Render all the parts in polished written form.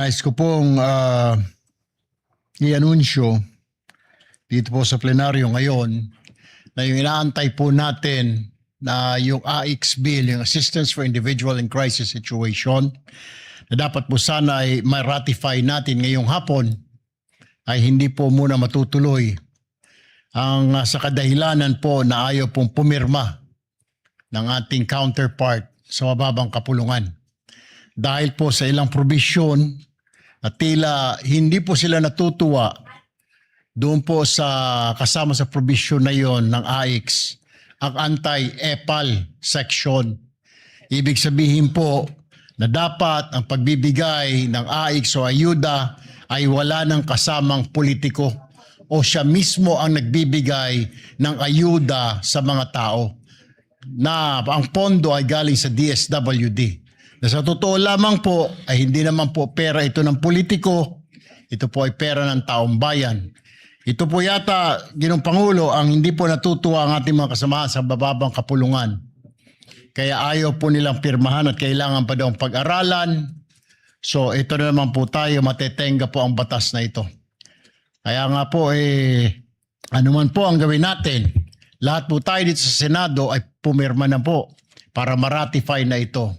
Nais ko pong i-anunsyo dito po sa plenaryo ngayon na yung inaantay po natin na yung AICS bill, yung Assistance for Individual in Crisis Situation, na dapat po sana ay ma-ratify natin ngayong hapon, ay hindi po muna matutuloy ang sa kadahilanan po na ayaw pong pumirma ng ating counterpart sa mababang kapulungan. Dahil po sa ilang probisyon at tila hindi po sila natutuwa doon po sa kasama sa probisyon na yon ng AICS, ang anti-EPAL section. Ibig sabihin po na dapat ang pagbibigay ng AICS o ayuda ay wala ng kasamang politiko o siya mismo ang nagbibigay ng ayuda sa mga tao na ang pondo ay galing sa DSWD. Na sa totoo lamang po ay hindi naman po pera ito ng politiko, ito po ay pera ng taong bayan. Ito po yata, Ginoong Pangulo, ang hindi po natutuwa ang ating mga kasamahan sa bababang kapulungan. Kaya ayaw po nilang pirmahan at kailangan pa daw pag-aralan. So ito na naman po tayo, matetenga po ang batas na ito. Kaya nga po, ano man po ang gawin natin, lahat po tayo dito sa Senado ay pumirma na po para ma-ratify na ito.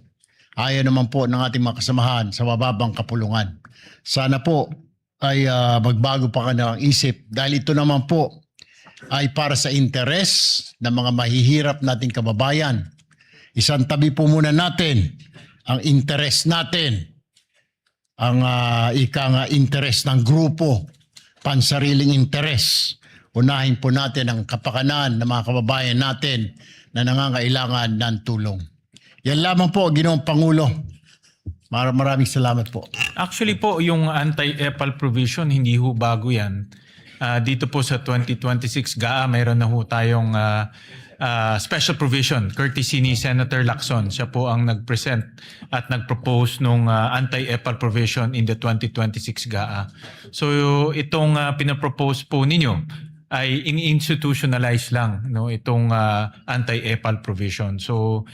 Ayaw naman po ng ating mga kasamahan sa mababang kapulungan. Sana po ay magbago pa kanilang isip dahil ito naman po ay para sa interes ng mga mahihirap nating kababayan. Isang tabi po muna natin ang interes natin, ang interes ng grupo, pansariling interes. Unahin po natin ang kapakanan ng mga kababayan natin na nangangailangan ng tulong. Yan lamang po, Ginoong Pangulo. Maraming salamat po. Actually po, yung anti-EPAL provision, hindi ho bago yan. Dito po sa 2026 GAA, mayroon na ho tayong special provision, courtesy ni Senator Lacson. Siya po ang nag-present at nag-propose nung anti-EPAL provision in the 2026 GAA. So itong pinapropose po ninyo ay in-institutionalize lang, no, itong anti-EPAL provision. So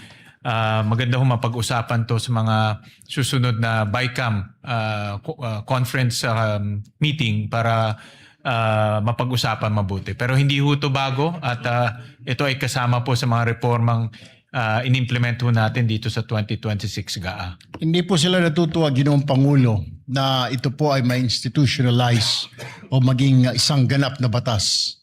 maganda ho mapag-usapan to sa mga susunod na BICAM conference meeting para mapag-usapan mabuti. Pero hindi ho ito bago at ito ay kasama po sa mga reformang in-implement ho natin dito sa 2026 GAA. Hindi po sila natutuwa, Ginoong Pangulo, na ito po ay ma-institutionalize o maging isang ganap na batas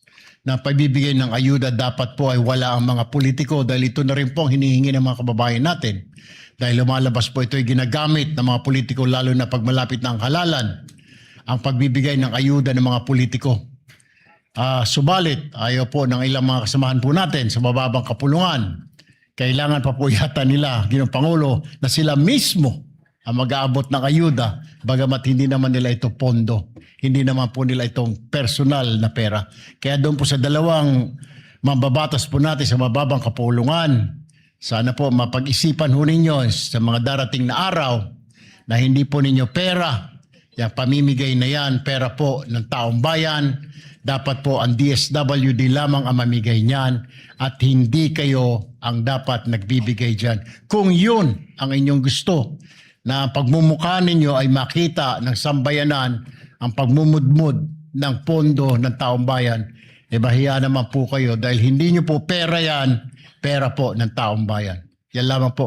na pagbibigay ng ayuda dapat po ay wala ang mga politiko dahil ito na rin po ang hinihingi ng mga kababayan natin. Dahil lumalabas po ito ay ginagamit ng mga politiko lalo na pag malapit na ang halalan ang pagbibigay ng ayuda ng mga politiko. Subalit, ayaw po ng ilang mga kasamahan po natin sa mababang kapulungan. Kailangan pa po yata nila, Ginoong Pangulo, na sila mismo ang mag-aabot ng ayuda bagamat hindi naman nila ito pondo. Hindi naman po nila itong personal na pera. Kaya doon po sa dalawang mambabatas po natin sa mababang kapulungan, sana po mapag-isipan ho ninyo sa mga darating na araw na hindi po ninyo pera, yung pamimigay na yan, pera po ng taong bayan, dapat po ang DSWD lamang ang mamigay niyan at hindi kayo ang dapat nagbibigay dyan. Kung yun ang inyong gusto, na pagmumukha ninyo ay makita ng sambayanan ang pagmumudmud ng pondo ng taong bayan, bahiya naman po kayo dahil hindi nyo po pera yan, pera po ng taong bayan. Yan lamang po.